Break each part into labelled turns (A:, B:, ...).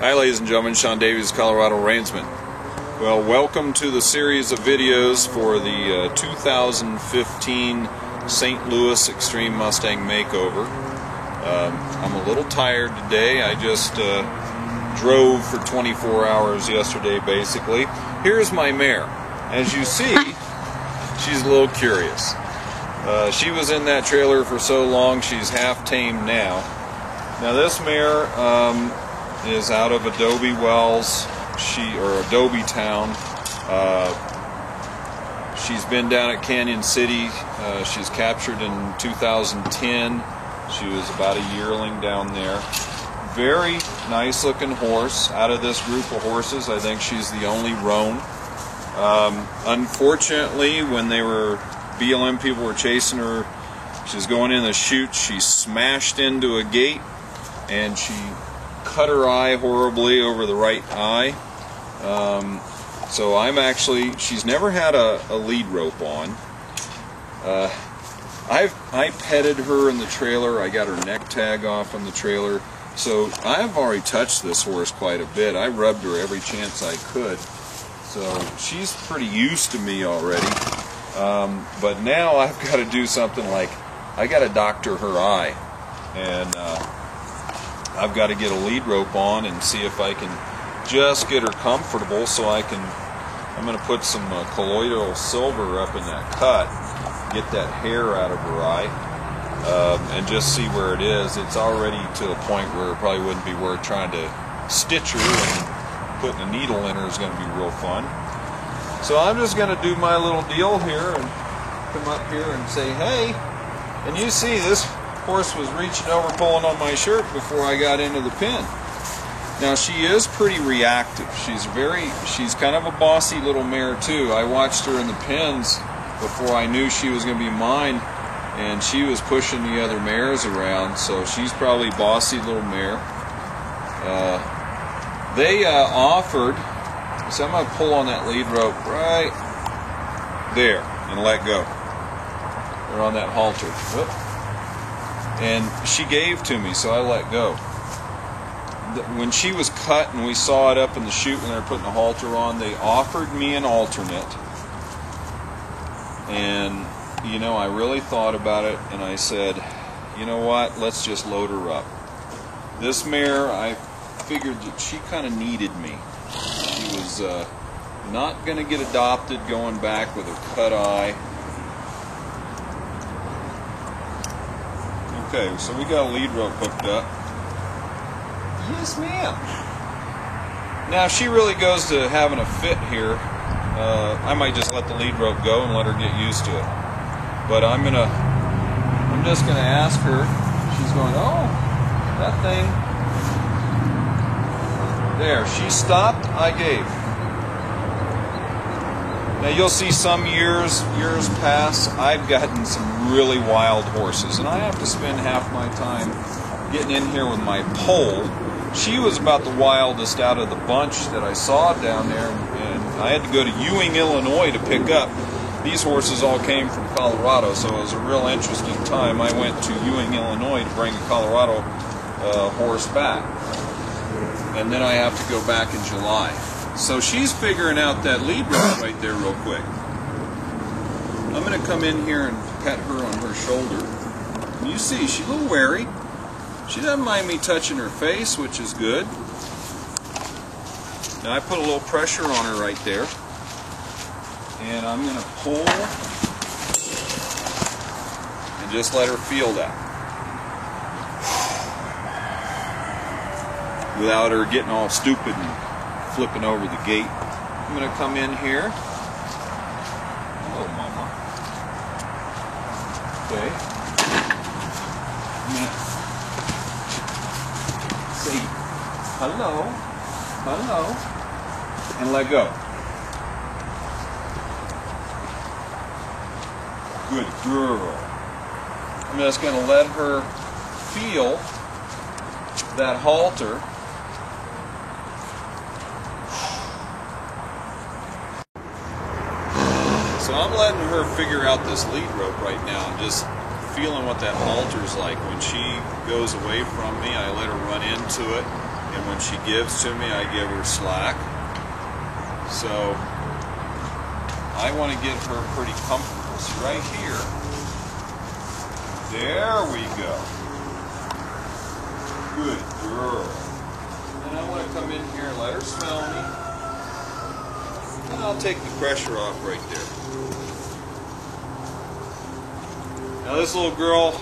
A: Hi ladies and gentlemen, Sean Davies, Colorado Reinsman. Well, welcome to the series of videos for the 2015 St. Louis Extreme Mustang Makeover. I'm a little tired today. I just drove for 24 hours yesterday basically. Here's my mare. As you see, she's a little curious. She was in that trailer for so long, she's half tamed now. Now this mare is out of Adobe Wells, or Adobe Town. She's been down at Canyon City. She's captured in 2010. She was about a yearling down there. Very nice looking horse. Out of this group of horses, I think she's the only roan. Unfortunately, when BLM people were chasing her, she was going in the chute, she smashed into a gate and she cut her eye horribly over the right eye. So she's never had a lead rope on. I petted her in the trailer. I got her neck tag off on the trailer. So I've already touched this horse quite a bit. I rubbed her every chance I could. So she's pretty used to me already. But now I've got to do something like, I got to doctor her eye. And I've got to get a lead rope on and see if I can just get her comfortable so I'm going to put some colloidal silver up in that cut, get that hair out of her eye, and just see where it is. It's already to a point where it probably wouldn't be worth trying to stitch her, and putting a needle in her is going to be real fun. So I'm just going to do my little deal here and come up here and say, hey, and you see this horse was reaching over pulling on my shirt before I got into the pen. Now she is pretty reactive. She's kind of a bossy little mare too. I watched her in the pens before I knew she was going to be mine, and she was pushing the other mares around, so she's probably a bossy little mare. They offered, so I'm going to pull on that lead rope right there and let go. They're on that halter. Whoop. And she gave to me, so I let go. When she was cut and we saw it up in the chute when they were putting the halter on, they offered me an alternate. And, you know, I really thought about it and I said, you know what, let's just load her up. This mare, I figured that she kind of needed me. She was not going to get adopted going back with a cut eye. Okay, so we got a lead rope hooked up. Yes, ma'am. Now, if she really goes to having a fit here, I might just let the lead rope go and let her get used to it. But I'm just gonna ask her. She's going, oh, that thing. There, she stopped. I gave. Now you'll see some years pass, I've gotten some really wild horses, and I have to spend half my time getting in here with my pole. She was about the wildest out of the bunch that I saw down there, and I had to go to Ewing, Illinois to pick up. These horses all came from Colorado, so it was a real interesting time. I went to Ewing, Illinois to bring a Colorado horse back, and then I have to go back in July. So she's figuring out that lead rope right there real quick. I'm going to come in here and pet her on her shoulder. And you see, she's a little wary. She doesn't mind me touching her face, which is good. Now I put a little pressure on her right there. And I'm going to pull and just let her feel that. Without her getting all stupid and flipping over the gate. I'm going to come in here. Oh, mama. Okay. I'm going to say hello, hello, and let go. Good girl. I'm just going to let her feel that halter. So I'm letting her figure out this lead rope right now and just feeling what that halter's like. When she goes away from me, I let her run into it. and when she gives to me, I give her slack. So I want to get her pretty comfortable. So right here, there we go. Good girl. And I want to come in here and let her smell me. And I'll take the pressure off right there. Now this little girl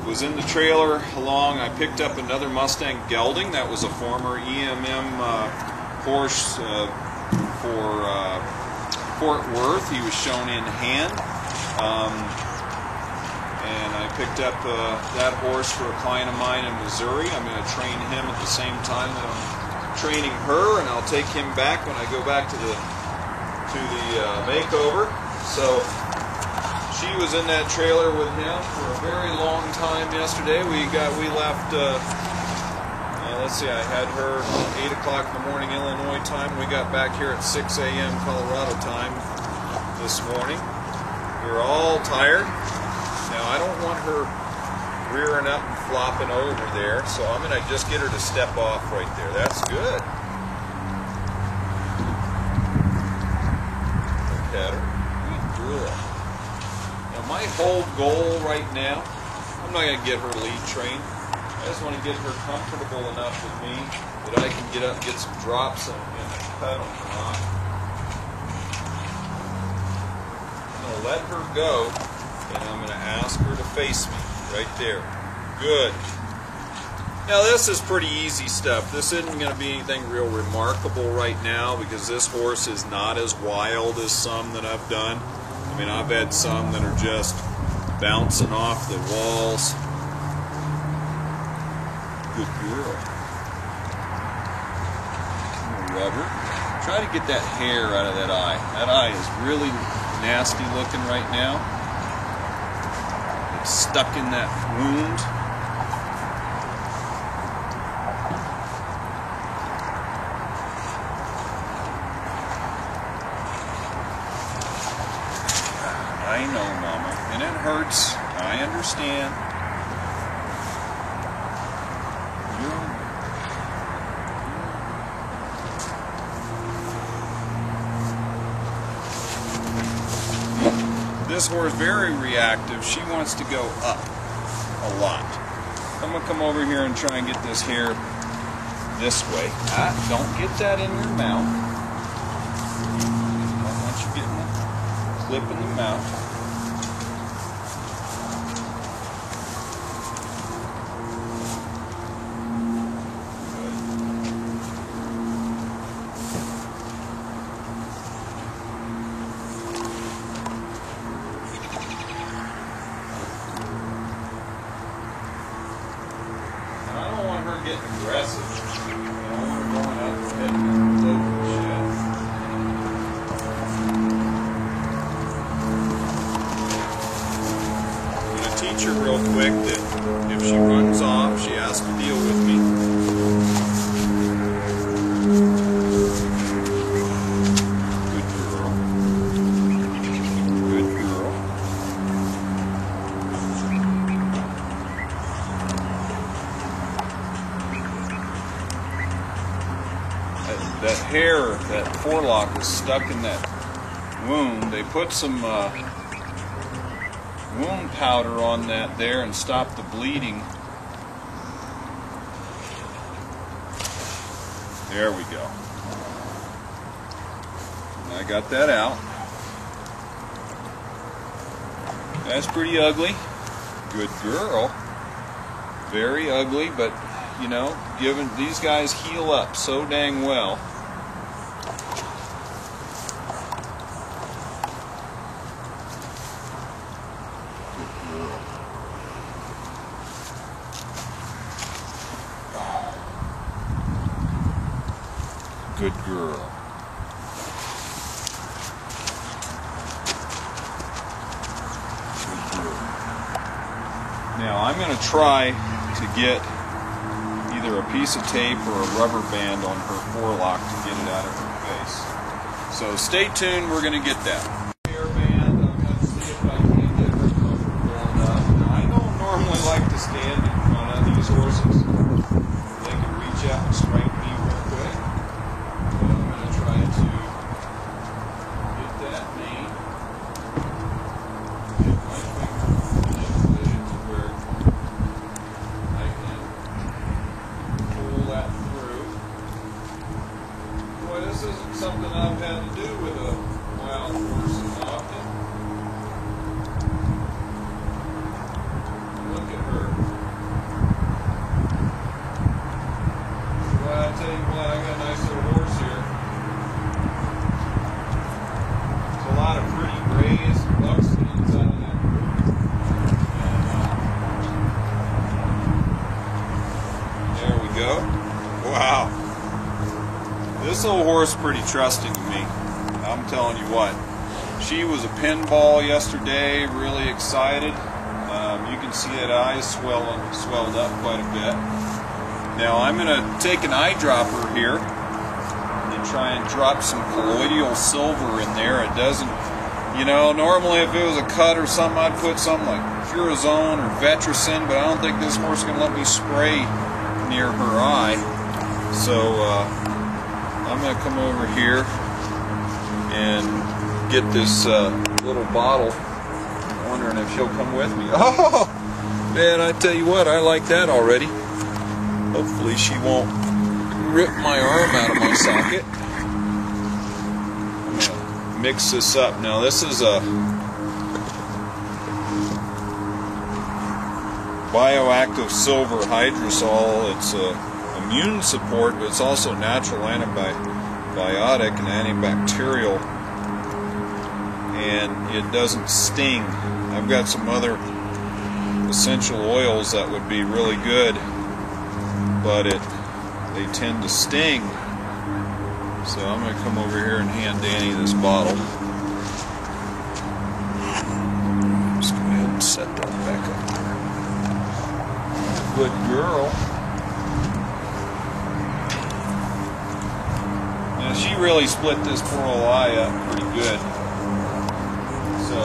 A: was in the trailer along. I picked up another Mustang gelding that was a former EMM horse for Fort Worth. He was shown in hand. And I picked up that horse for a client of mine in Missouri. I'm going to train him at the same time that I'm training her, and I'll take him back when I go back to the makeover. So she was in that trailer with him for a very long time yesterday. We left. Let's see, I had her 8 o'clock in the morning Illinois time. We got back here at 6 a.m. Colorado time this morning. We were all tired. Now I don't want her rearing up and flopping over there, so I'm going to just get her to step off right there. That's good. Look at her. Good girl. Now my whole goal right now, I'm not going to get her lead trained. I just want to get her comfortable enough with me that I can get up and get some drops and cut them. I'm going to let her go, and I'm going to ask her to face me right there. Good. Now this is pretty easy stuff. This isn't going to be anything real remarkable right now because this horse is not as wild as some that I've done. I mean, I've had some that are just bouncing off the walls. Good girl. Rubber. Try to get that hair out of that eye. That eye is really nasty looking right now. It's stuck in that wound. I know, Mama, and it hurts. I understand. This horse is very reactive. She wants to go up a lot. I'm going to come over here and try and get this hair this way. Don't get that in your mouth. Don't want you getting the clip in the mouth. Getting aggressive. I don't want her going up and hitting the shed. I'm going to teach her real quick that if she runs off, she has to deal with me. Good girl. Good girl. That hair, that forelock is stuck in that wound. They put some wound powder on that there and stop the bleeding. There we go. I got that out. That's pretty ugly. Good girl. Very ugly, but you know, given these guys heal up so dang well. Good girl. Good girl. Now I'm going to try to get either a piece of tape or a rubber band on her forelock to get it out of her face. So stay tuned, we're going to get that. Hair band, I'm going to see if I can get her comfortable enough. Now, I don't normally like to stand in front of these horses. something I've had to do with a wild horse often. Look at her. Well, I tell you what, I got a nice little horse here. There's a lot of pretty grays and buckskins out of that group. And, there we go. Wow. This little horse is pretty trusting of me. I'm telling you what. She was a pinball yesterday, really excited. You can see that eyes swelled up quite a bit. Now I'm going to take an eyedropper here and try and drop some colloidal silver in there. It doesn't, you know, normally if it was a cut or something, I'd put something like Furazone or Vetricin, but I don't think this horse is going to let me spray near her eye. So I'm going to come over here and get this little bottle. I'm wondering if she'll come with me. Oh, man, I tell you what, I like that already. Hopefully she won't rip my arm out of my socket. I'm going to mix this up. Now this is a bioactive silver hydrosol. It's a immune support, but it's also natural antibiotic and antibacterial, and it doesn't sting. I've got some other essential oils that would be really good, but they tend to sting. So I'm going to come over here and hand Danny this bottle. Just go ahead and set that back up there. Good girl. Now she really split this poor old eye up pretty good. So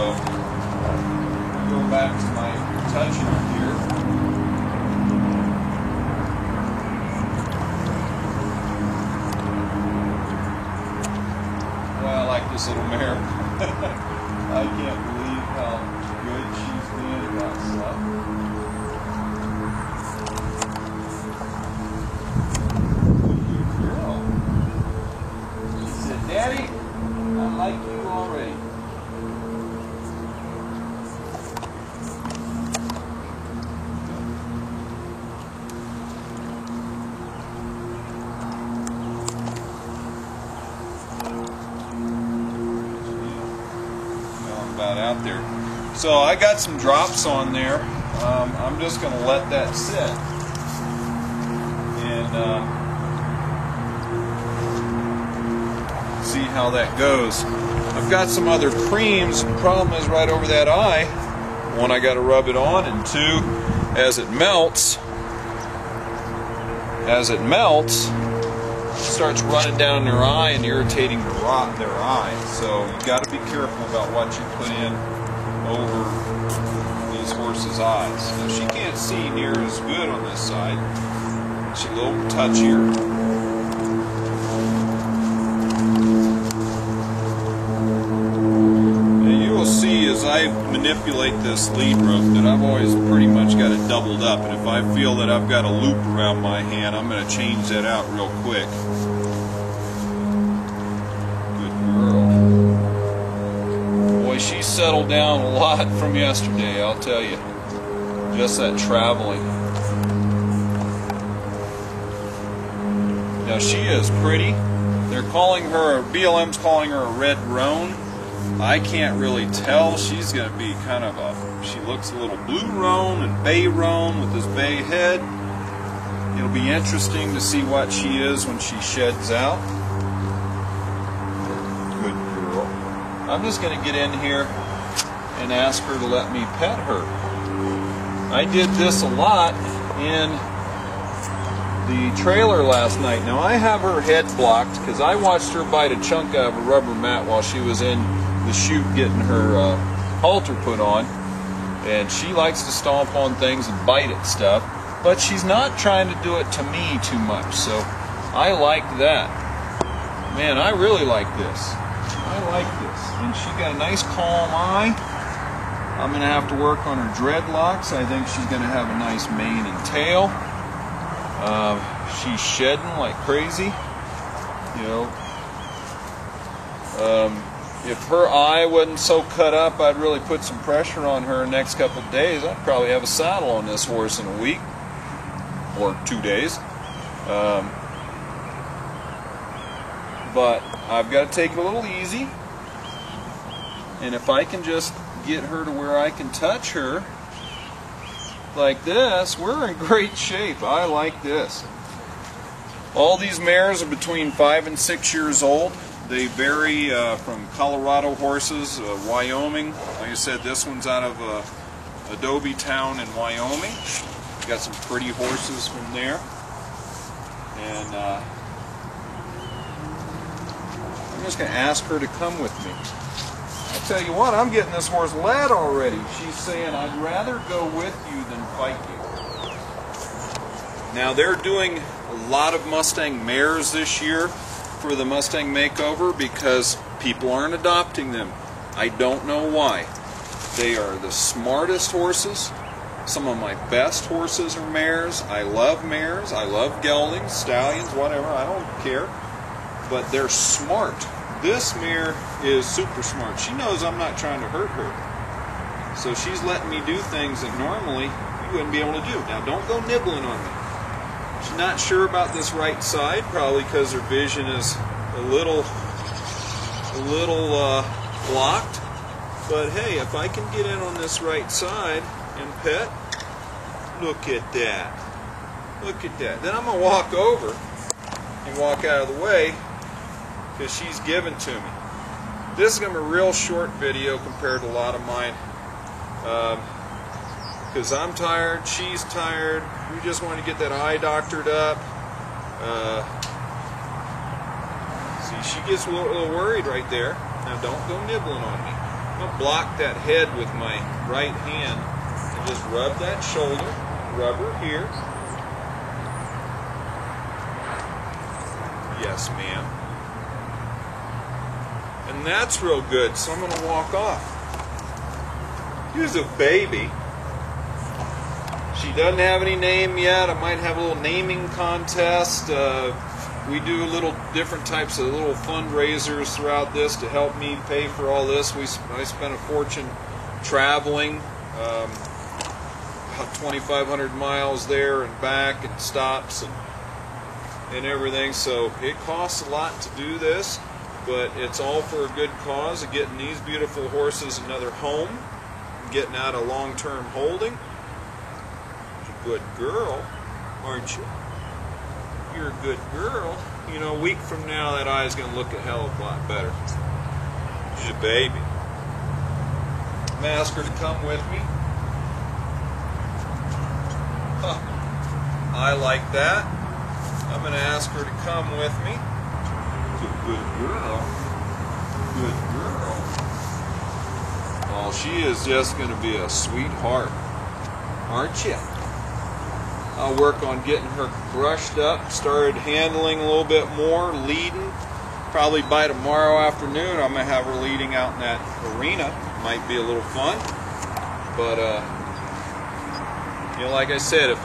A: I'll go back to my touching here. Well, I like this little mare. I can't believe how good she's being about stuff. Daddy, I like you already. Well, I'm about out there. So I got some drops on there. I'm just going to let that sit. And see how that goes. I've got some other creams. The problem is right over that eye. One, I got to rub it on, and two, as it melts, it starts running down their eye and irritating their eye. So you got to be careful about what you put in over these horses' eyes. Now she can't see near as good on this side. She's a little touchier. As I manipulate this lead rope, that I've always pretty much got it doubled up, and if I feel that I've got a loop around my hand, I'm going to change that out real quick. Good girl. Boy, she settled down a lot from yesterday, I'll tell you. Just that traveling. Now she is pretty. They're calling her, BLM's calling her a red roan. I can't really tell. She's going to be kind of she looks a little blue roan and bay roan with this bay head. It'll be interesting to see what she is when she sheds out. Good girl. I'm just going to get in here and ask her to let me pet her. I did this a lot in the trailer last night. Now I have her head blocked because I watched her bite a chunk out of a rubber mat while she was in the chute getting her halter put on, and she likes to stomp on things and bite at stuff, but she's not trying to do it to me too much, so I like that. Man, I really like this. I like this. And she got a nice calm eye. I'm going to have to work on her dreadlocks. I think she's going to have a nice mane and tail. She's shedding like crazy. You know, If her eye wasn't so cut up, I'd really put some pressure on her the next couple of days. I'd probably have a saddle on this horse in a week or 2 days. But I've got to take it a little easy. And if I can just get her to where I can touch her like this, we're in great shape. I like this. All these mares are between 5 and 6 years old. They vary from Colorado horses, Wyoming. Like I said, this one's out of Adobe Town in Wyoming. Got some pretty horses from there. And I'm just going to ask her to come with me. I tell you what, I'm getting this horse led already. She's saying, I'd rather go with you than fight you. Now they're doing a lot of Mustang mares this year for the Mustang Makeover because people aren't adopting them. I don't know why. They are the smartest horses. Some of my best horses are mares. I love mares. I love geldings, stallions, whatever. I don't care. But they're smart. This mare is super smart. She knows I'm not trying to hurt her. So she's letting me do things that normally you wouldn't be able to do. Now don't go nibbling on me. She's not sure about this right side, probably because her vision is a little blocked. But hey, if I can get in on this right side and pet, look at that. Look at that. Then I'm going to walk over and walk out of the way because she's given to me. This is going to be a real short video compared to a lot of mine. Because I'm tired, she's tired, we just want to get that eye doctored up. See, she gets a little worried right there. Now don't go nibbling on me. I'm going to block that head with my right hand and just rub that shoulder, rub her here. Yes, ma'am. And that's real good, so I'm going to walk off. She's a baby. She doesn't have any name yet. I might have a little naming contest. We do little different types of little fundraisers throughout this to help me pay for all this. I spent a fortune traveling, about 2,500 miles there and back and stops and everything. So it costs a lot to do this, but it's all for a good cause of getting these beautiful horses another home, getting out of long-term holding. Good girl, aren't you? You're a good girl. You know, a week from now, that eye's going to look a hell of a lot better. She's a baby. I'm going to ask her to come with me. Huh. I like that. I'm going to ask her to come with me. She's a good girl. Good girl. Oh, she is just going to be a sweetheart, aren't you? I'll work on getting her brushed up, started handling a little bit more, leading. Probably by tomorrow afternoon, I'm going to have her leading out in that arena. Might be a little fun. But, you know, like I said, if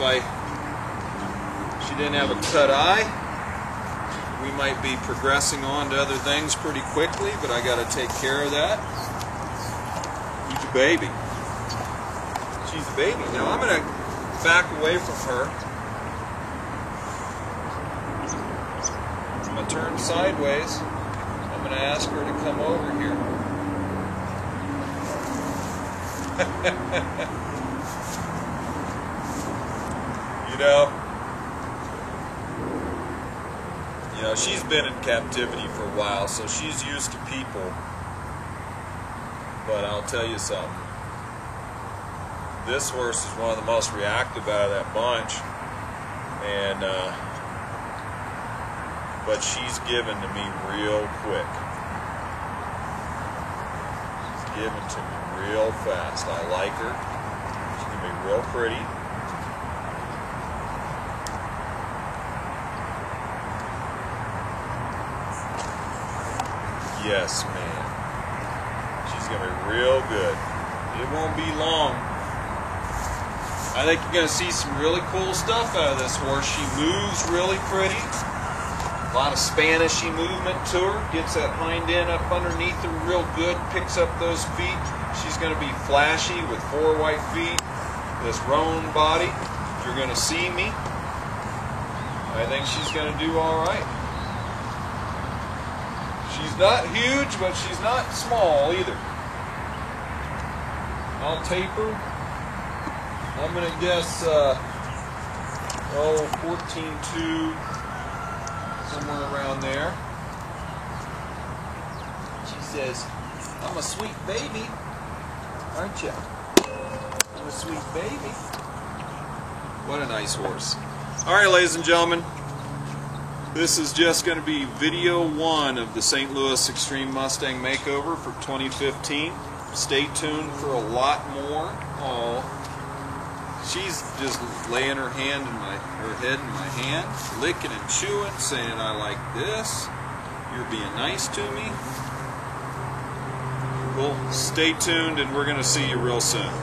A: she didn't have a cut eye, we might be progressing on to other things pretty quickly, but I got to take care of that. She's a baby. She's a baby. Now, I'm going to back away from her. I'm going to turn sideways. I'm going to ask her to come over here. You know, she's been in captivity for a while, so she's used to people. But I'll tell you something. This horse is one of the most reactive out of that bunch, and but she's given to me real quick. She's given to me real fast. I like her. She's gonna be real pretty. Yes, ma'am. She's gonna be real good. It won't be long. I think you're going to see some really cool stuff out of this horse. She moves really pretty. A lot of Spanishy movement to her. Gets that hind end up underneath her real good. Picks up those feet. She's going to be flashy with 4 white feet. This roan body. You're going to see me. I think she's going to do all right. She's not huge, but she's not small either. I'll tape her. I'm going to guess, 14.2. Somewhere around there. She says, I'm a sweet baby, aren't you? I'm a sweet baby. What a nice horse. Alright, ladies and gentlemen, this is just going to be video 1 of the St. Louis Extreme Mustang Makeover for 2015. Stay tuned for a lot more. Oh, she's just laying her head in my hand, licking and chewing, saying, I like this. You're being nice to me. Well, stay tuned and we're going to see you real soon.